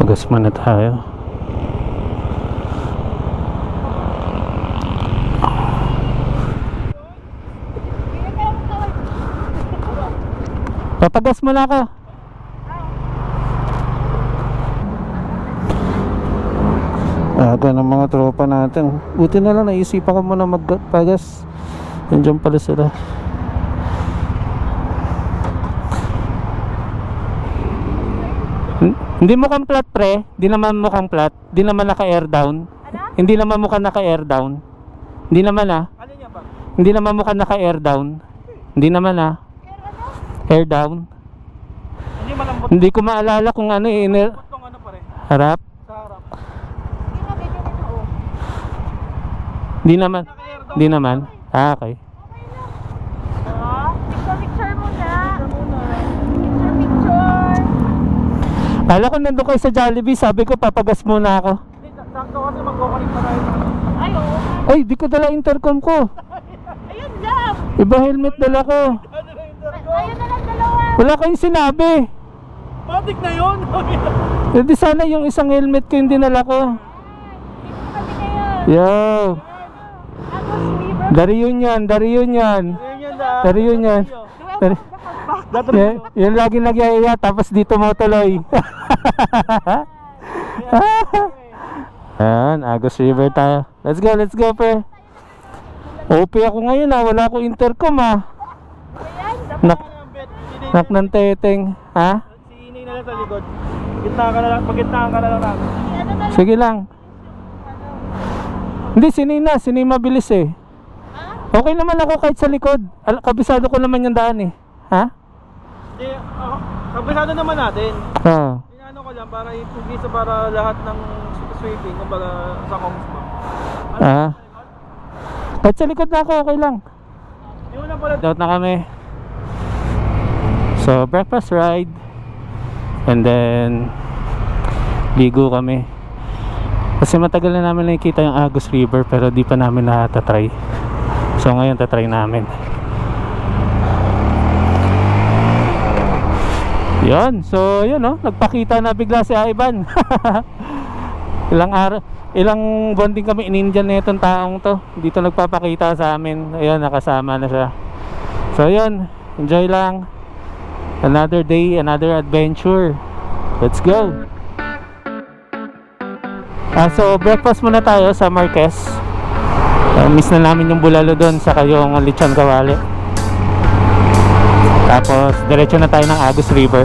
Pagas muna tayo. Papagas mo na ako. Aga ng mga tropa natin. Buti na lang naisipan ko muna magpagas. Nandiyan pala sila. Hindi mukhang flat pre. Hindi naman mukhang flat. Hindi naman naka-air down. Hindi naman mukhang naka-air down. Hindi naman ah. Ano niya ba? Hindi naman mukhang naka-air down. Hindi naman ah. Air down. Hindi malambot. Hindi ko maalala kung ano eh. Itong ano pa rin. Harap. Sa harap. Hindi naman. Hindi naman. Ah, okay. Picture muna. Picture. Kala ko nandun kayo sa Jollibee. Sabi ko papagas muna ako. Hindi, sakto kasi mag-connect pa tayo. Ay, oo. Ay, di ko dala intercom ko. Ayun lang. Iba helmet dala ko. Ano na yung dargo? Ayun na lang dalawa. Wala kayong sinabi. Matik na yun! E di sana yung isang helmet ko yung dinala ko. Sabi kayo. Yo. Agos River. The reunion. The reunion. Ayun yan na. The reunion. Yan lagi nagyayaya tapos dito mo tuloy. Ayan, Agos River tayo. Let's go pre. OP ako ngayon ah, wala akong intercom ah. Nak ng teteng. Ha? Si Inay na lang sa likod. Gitna ka na lang, pagitnaan ka na lang namin. Sige lang. Hindi, sinay mabilis eh. Okay naman ako kahit sa likod. Kabisado ko naman yung daan eh. Ha? Hindi, kabisado naman natin. Oo. Inaano ko lang para i-pugisa para lahat ng sweeping, kumbaga sa comms mo. Ah. Kahit sa likod na ako, okay lang. Yung na pala. Out na kami. So, breakfast ride. And then ligo kami. Kasi matagal na namin nakikita yung Agos River pero di pa namin natatry. So ngayon tatry namin. Yan. So yun no, nagpakita na bigla si Ivan. Ilang bonding kami in-Indian na itong taong to. Dito nagpapakita sa amin. Ayan, nakasama na siya. So yun, enjoy lang. Another day, another adventure. Let's go. So breakfast muna tayo sa Marquez. Miss na namin yung bulalo doon sa kayong lechon kawali. Tapos diretso na tayo ng Agos River.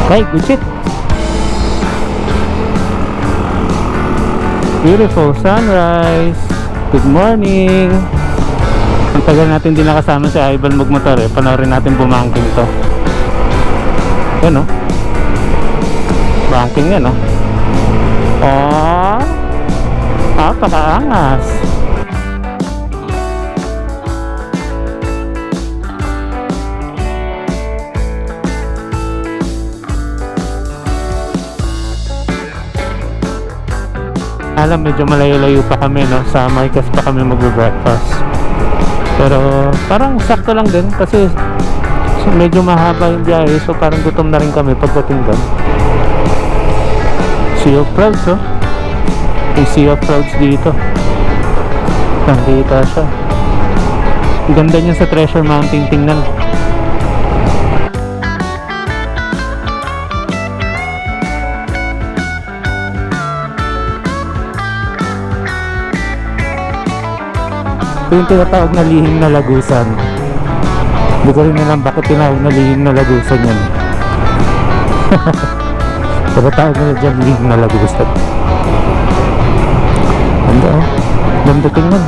Okay, good shit. Beautiful sunrise. Good morning. Ang tagal natin din nakasama si Ivan magmotor eh. Panoorin natin bumangking to. Yan o. Bangking yan o. Oh, pakaangas. Alam, medyo malayo-layo pa kami no. Sa Marquez pa kami magbe-breakfast. Pero parang sakto lang din kasi medyo mahaba yung biyahe. So parang gutom na rin kami pagdating doon. Sea of Clouds oh. May Sea of Clouds dito. Nakikita siya. Ang ganda niya sa Treasure Mountain. Tingnan. Ito yung tinatawag na lihim na lagusan. Hindi ko rin alam bakit tinawag na lihim na lagusan yan. Tinatawag nila dyan lihim na lagusan. Ganda oh. Ganda tingnan.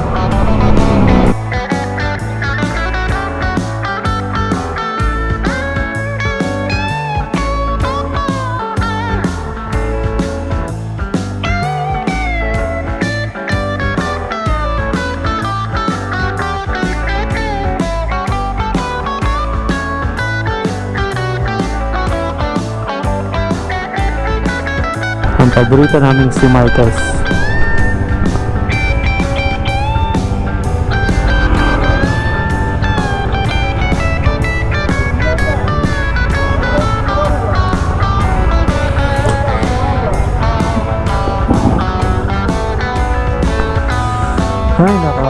Ang paborito namin si Marquez. Ay, nako.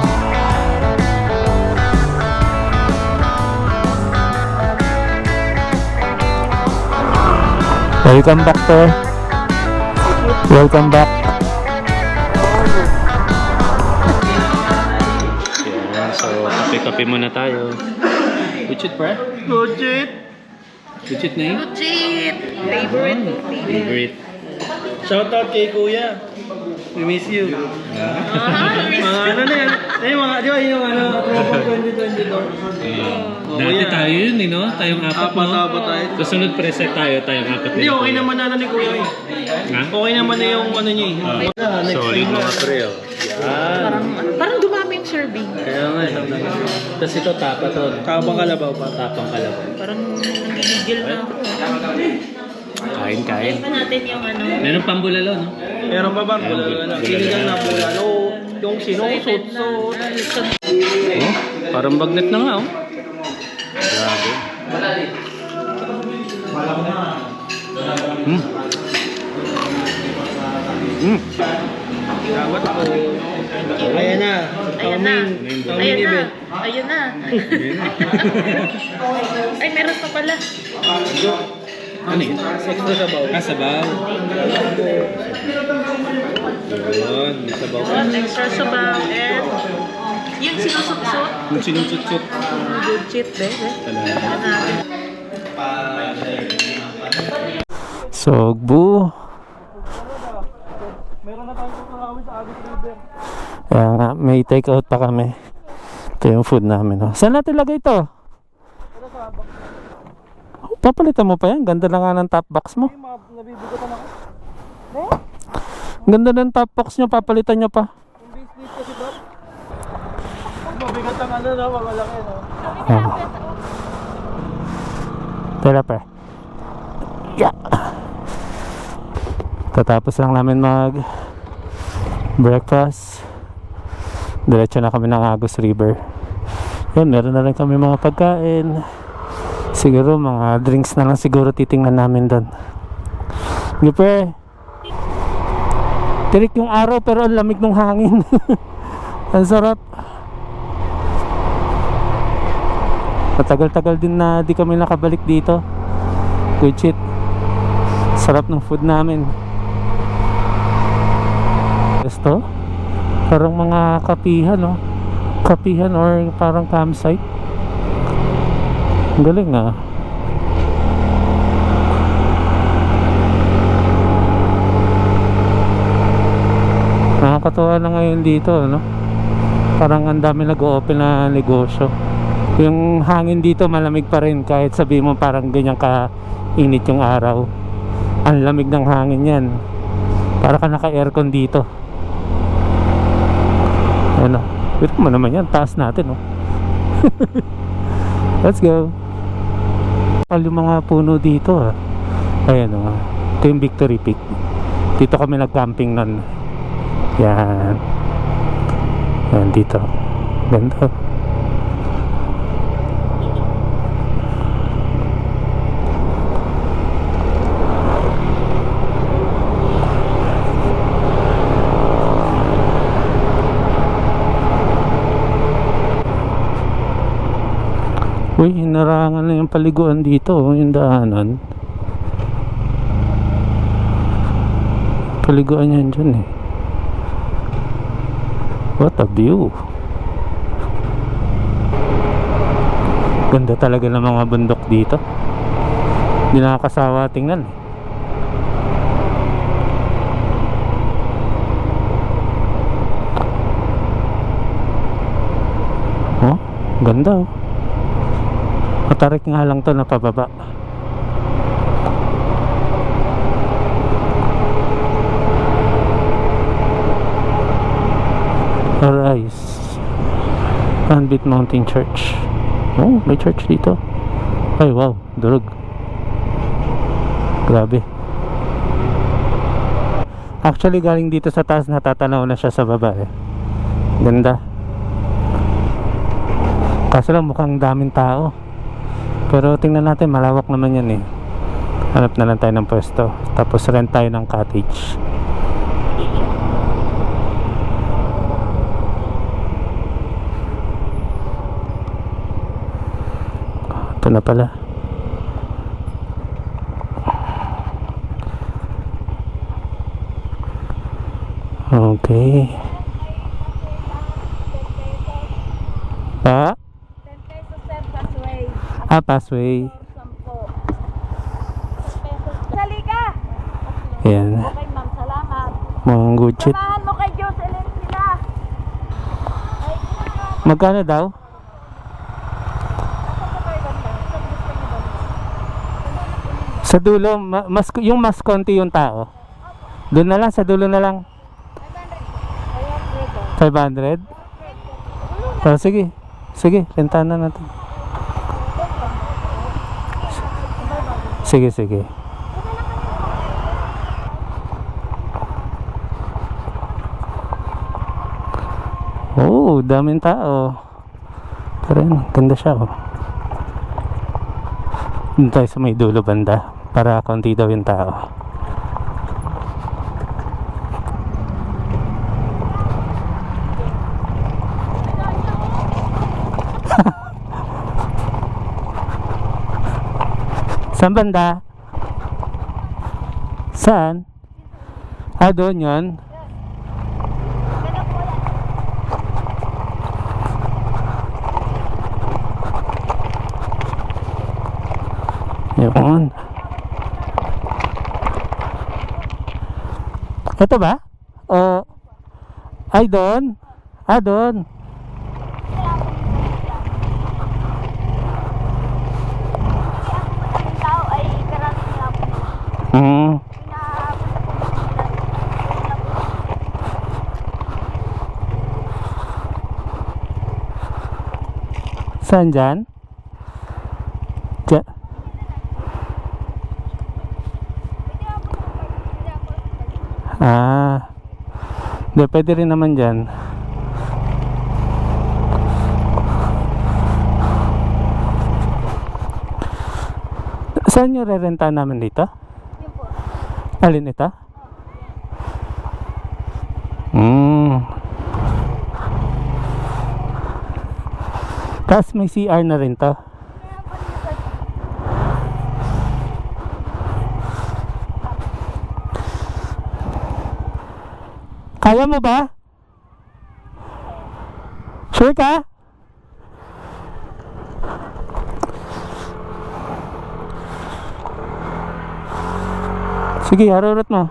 Welcome back, sir. Welcome back. Yeah, so kape-kape muna tayo. Kuchit, pre? Legit! Kuchit na yun? Legit! Favorite. Shoutout kay Kuya. We miss you. Mga ano na yan. Eh, mga, di ba yung ano, Tropa 2022. Dati tayo yun, no? Tayong apat, no? Apat tayo. Susunod preset tayong apat. Hindi, okay naman na ni Kuya eh. Ha? Okay naman na yung ano niya eh. Solid mga pre, oh. Parang dumami yung serving. Kaya nga eh. Tapos ito, tapa to. Tapang kalabaw pa. Tapang kalabaw. Parang nanggigigil na ako. Kain. Pa natin yung ano. Meron pang bulalo, no? Meron pa ba? Sinigang na bulalo. Yung sinusot. Oh, parang bagnet na nga, oh. Grabe. Dapat ako. Ayan na. Ayan na. Ayan na. event. Ayan na. Ay, meron pa pala. Ano yun? Extra sabaw. Sabaw. Yun, may sabaw. One extra sabaw and yung sinusot-sot. Yung sinusut-sut. Good shit, bebe. Sogbu. Meron na tayong kukulawin sa Agus River. Kaya nga, may take out pa kami. Ito yung food namin, oh. Saan natin lagay ito? Papalitan mo pa yan. Ganda na nga ng top box mo. Nabibigatan ako. Ganda ng top box nyo. Papalitan nyo pa. Yung base plate kasi bro. Mabigat ang ano na, mamalaki no. Oh. Tela pa. Yeah. Tatapos lang namin mag breakfast. Diretso na kami ng Agus River. Yun, meron na rin kami mga pagkain. Siguro mga drinks na lang siguro titingnan namin doon. Gipre. Tirik yung araw pero ang lamig ng hangin. Ang sarap. Matagal-tagal din na di kami nakabalik dito. Good shit. Sarap ng food namin. Ito, parang mga kapihan, no? Kapihan or parang campsite. Ang galing, ah. Nakakatuwa na ngayon dito, no? Parang ang dami nag-o-open na negosyo. Yung hangin dito malamig pa rin kahit sabihin mo parang ganyan ka-init yung araw. Ang lamig ng hangin yan. Para ka naka-aircon dito. Ano? Pero mo naman yan, taas natin, no? Let's go. Yung mga puno dito, ah. Ayan, oh. Ito yung Victory Peak. Dito kami nag-camping nun. Yan. Yan dito. Ganda. Uy, hinarangan na yung paliguan dito, oh, yung daanan. Paliguan yan dyan, eh. What a view. Ganda talaga ng mga bundok dito. Hindi nakakasawa tingnan, eh. Oh, ganda, oh. Matarik nga lang to na pababa. Arise Sandbit Mountain Church. Oh, may church dito. Ay wow, durog. Grabe. Actually galing dito sa taas natatanaw na siya sa baba, eh. Ganda. Kaso lang mukhang daming tao. Pero tingnan natin, malawak naman yan, eh. Hanap na lang tayo ng pwesto. Tapos rent tayo ng cottage. Ito na pala. Okay. Pa? 10 pesos sir, passway. Passway. 10 pesos. Salika! Ayan. Okay ma'am, salamat. Mga good shit. Samahan mo kay Jocelyn sila. Ay, Magkano daw? asa sa kayo ganda? Saan gusto niyo ba? Sa dulo, yung mas konti yung tao. Doon na lang, sa dulo na lang. 500? Oh, sige. Sige, rentahan na natin. Sige, sige. Oh, daming tao. Pero yun, ganda siya, oh. Doon tayo sa may dulo banda para konti daw yung tao. Saan banda? Saan? Doon yun. Yun. Ito ba? O ay doon? Doon. Ang tao ay karami nila po. Hmm. Saan dyan? Dyan. Hindi, pwede rin naman dyan. Saan nyo re-renta namin dito? Yun po. Alin ito? Tapos may CR na rin to. Kaya mo ba? Sure ka? Sige, harurot mo.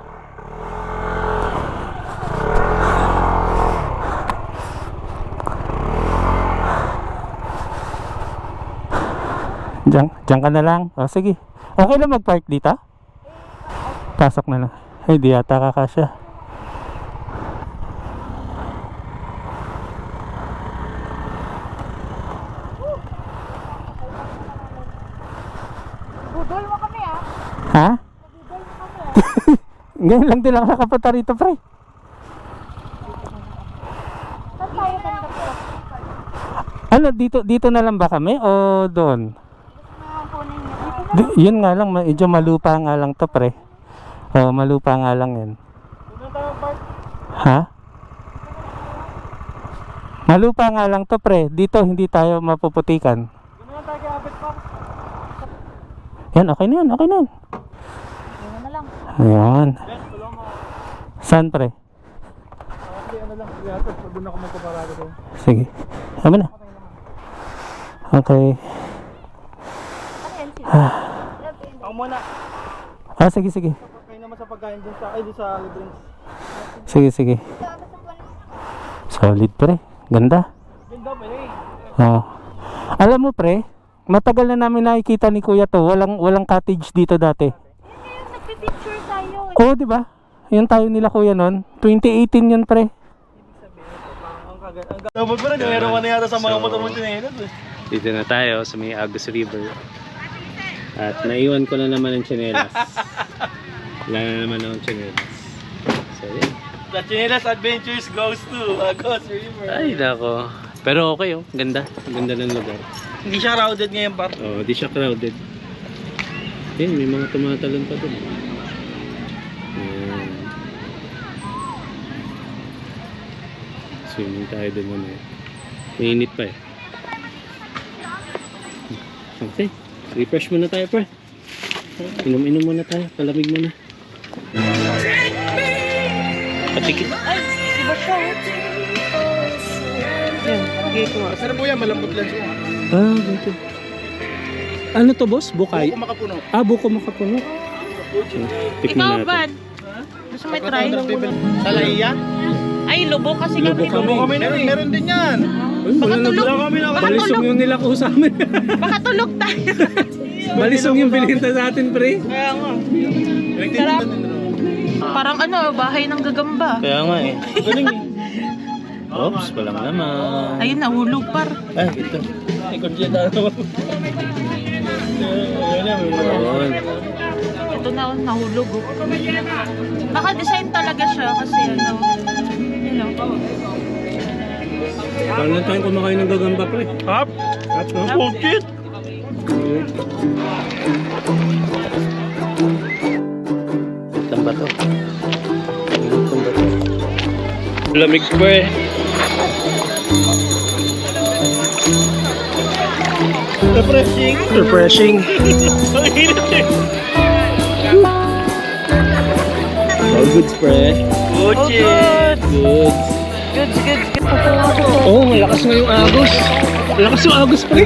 Diyan ka na lang. O, sige. Okay lang mag-park dito? Pasok na lang. Ay, di yata kakasya. Budol mo kami ah. Ha? Budol mo kami ah. Ngayon lang din ako nakapunta rito, pre. Saan tayo banda po? Ano, dito na lang ba kami o doon? Mga kunin niyo. Dito na. Yun nga lang, medyo malupa nga lang to, pre. O, malupa nga lang yan. Ha? Malupa nga lang to, pre. Dito hindi tayo mapuputikan. Yan, okay na yan, okay na yan. Yun na lang. Ayan. Saan, pre? Sige. Ano na? Okay. Ano yan sila? Ako muna. Sige, sige. Kayo naman sa pagkain dun sa drinks. Sige, sige. Solid, pre. Ganda. Ganda pa eh. Oh. Alam mo, pre, matagal na namin nakikita ni Kuya to. Walang cottage dito dati. Yung nagpipicture tayo. Oo, di ba? Yung tayo nila Kuya noon. 2018 yun, pre. Dapat pa rin, meron ka na yata sa mga motor mo chinelas eh. Dito na tayo sa may Agus River. At naiwan ko na naman ang tsinelas. Wala na naman akong tsinelas. So, yun. The Chinelas Adventures goes to Agos River. Ay, nako. Pero okay, oh. Ganda. Ganda ng lugar. Hindi siya crowded ngayon par. Oh, di siya crowded. Yun, may mga tumatalon pa dun. Ayan. Swimming tayo dun muna eh. Mainit pa eh. Okay. Refresh muna tayo, pre. Inom-inom muna tayo. Palamig muna. Patikit. Ay, iba siya. Yan, lagay ko. Sarap po yan, malambot lang siya. Ah, ganito. Ano to, boss? Bukay? Buko makapuno. Ah, buko makapuno. Tikman Ikaw, natin. Bad. Gusto mo i-try? Sa laiya? Ay, lubo kasi Lubo kami. kami. Meron din yan. Ay, wala na tulog. ba? Balisong yung nila ko sa amin. Baka tulog tayo. Balisong yung bininta sa atin, pre. Kaya nga. Sarap. Parang ano, bahay ng gagamba. Kaya nga eh. Galing eh. Oops, walang naman. Ayun, nahulog par. Ah, ito. Ikot siya tayo. Ayun. Ito na, nahulog. Oh. Baka design talaga siya kasi ano. You know. Parang lang tayong kumakain ng gagamba, pre. Hap? Hap, no? Pokit? Itang ba to? Itang ba to? Lamig pa eh. Refreshing. Refreshing. Ang init eh. All goods, pre. Good shit. Goods. Good, good, good. Oh, malakas nga yung agos. Malakas yung agos, pre.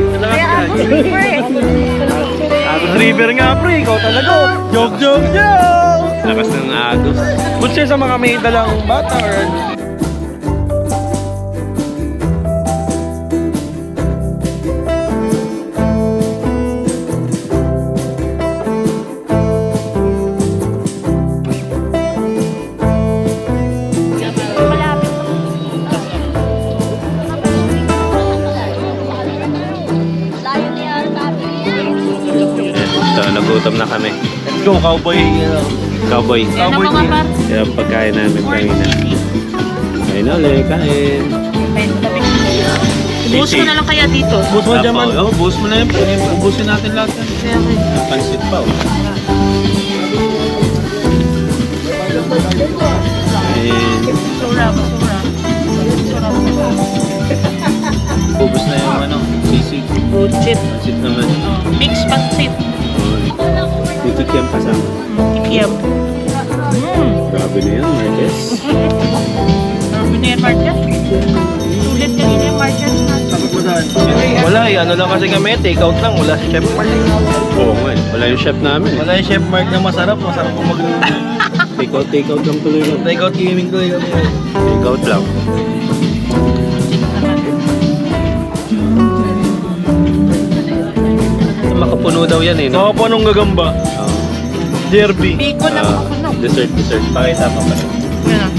Agos River nga pre, ikaw talaga. Joke, joke, joke. Lakas ng agos. Good siya sa mga may dalang bata or... So, nagutom na kami. Let's go, cowboy. Cowboy. Yan ang mga par. Kaya pagkain namin kanina. Kain na ulit, kain. Buhos ko na lang kaya dito. Bus mo dyan man. Oo, buhos mo na yun. Ubusin natin lahat yan. Kaya okay. Pansit pa, oh. And, Basura, basura. ubos na yung ano, sisig. Bullshit. Pansit naman. Mix pansit. May kikiam kasama. Kikiam. Grabe na yan, Marquez. Sabi na yan, Marcus. Sulit kanina yung Marcus. Wala eh, ano lang kasi kami, take out lang, wala si Chef Mark. Oo nga, wala yung chef namin. Wala yung Chef Mark na masarap kung mag... Take out lang tuloy. Take out gaming ko eh. Take out lang. Makapuno daw yan eh, no? Mga punong gagamba. Oo. Derby. Biko na makapuno. Dessert. Pakita pa pa rin. Yan.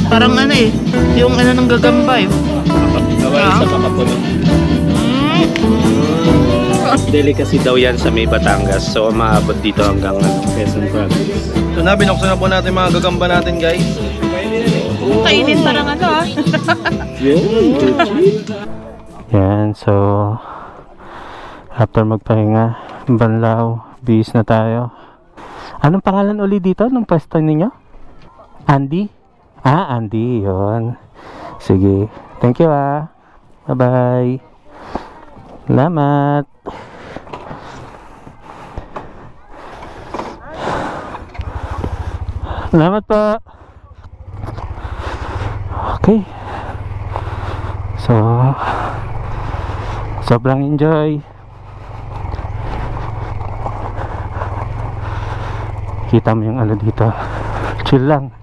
Parang ano eh, yung ano ng gagamba eh. Gawin sa makapuno. Delicacy daw yan sa may Batangas. So, maabot dito hanggang Quezon Province. So na, binuksan na po natin mga gagamba natin guys. Kainin parang ano ah. Yan, so after magpahinga, Banlaw, bihis na tayo. Anong pangalan uli dito nung pwesto ninyo? Andy? Ah, Andy, yun. Sige, thank you ah. Bye-bye. Salamat. Salamat po. Okay. So, sobrang enjoy. Kita mo yung ano dito. Chill lang.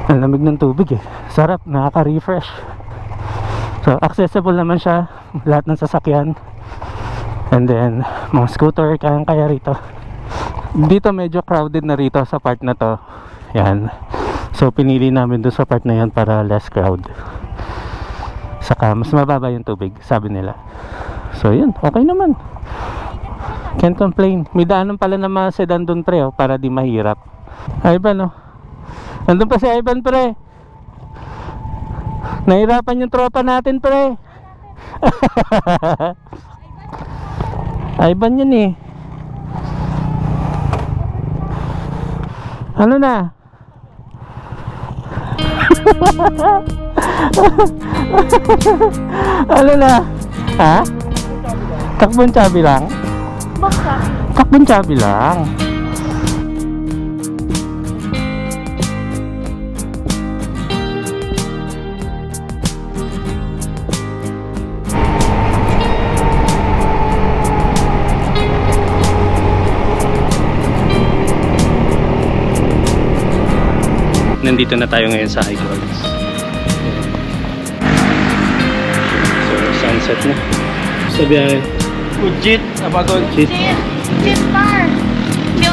Ang lamig ng tubig eh. Sarap, nakaka-refresh. So, accessible naman siya. Lahat ng sasakyan. And then, mga scooter, kaya rito. Dito medyo crowded na rito sa part na to. Yan. So, pinili namin doon sa part na yan para less crowd. Saka, mas mababa yung tubig, sabi nila. So, yun. Okay naman. Can't complain. May daanan pala ng mga sedan doon, pre, oh, para di mahirap. Ivan, oh. Nandun pa si Ivan, pre. Nahirapan yung tropa natin, pre. Ivan yun eh. Ano na? Ano na? Ha? Takbong Chabi lang? Takbon-chabi lang. Nandito na tayo ngayon sa High Gulls. So, sunset na. Sa biyahe. Ujit, apagod. Chill, Chill bar.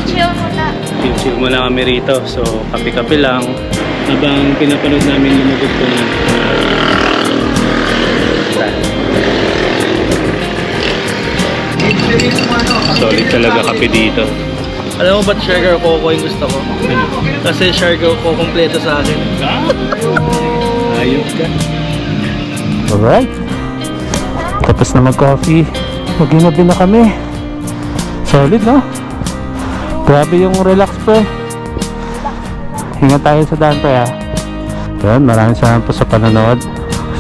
Chill muna. chill muna kami rito. So, kape-kape lang. Habang pinapanood namin lumabog po na. Solid talaga kape dito. Alam mo ba't Siargao Coco yung gusto ko? Kasi Siargao Coco kompleto sa akin. Ayos ka. Alright. Tapos na mag-coffee. Mag-inabi na kami. Solid, no? Grabe yung relax, pre. Hinga tayo sa daan, pre, ha? Yan, maraming salamat po sa panonood.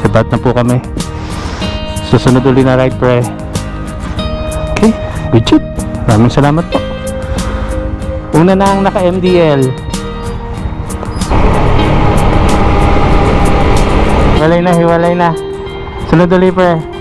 Sabat na po kami. Susunod uli na ride, pre. Okay, good trip. Maraming salamat po. Una na ang naka-MDL. Hiwalay na. Sunod ulit, pre.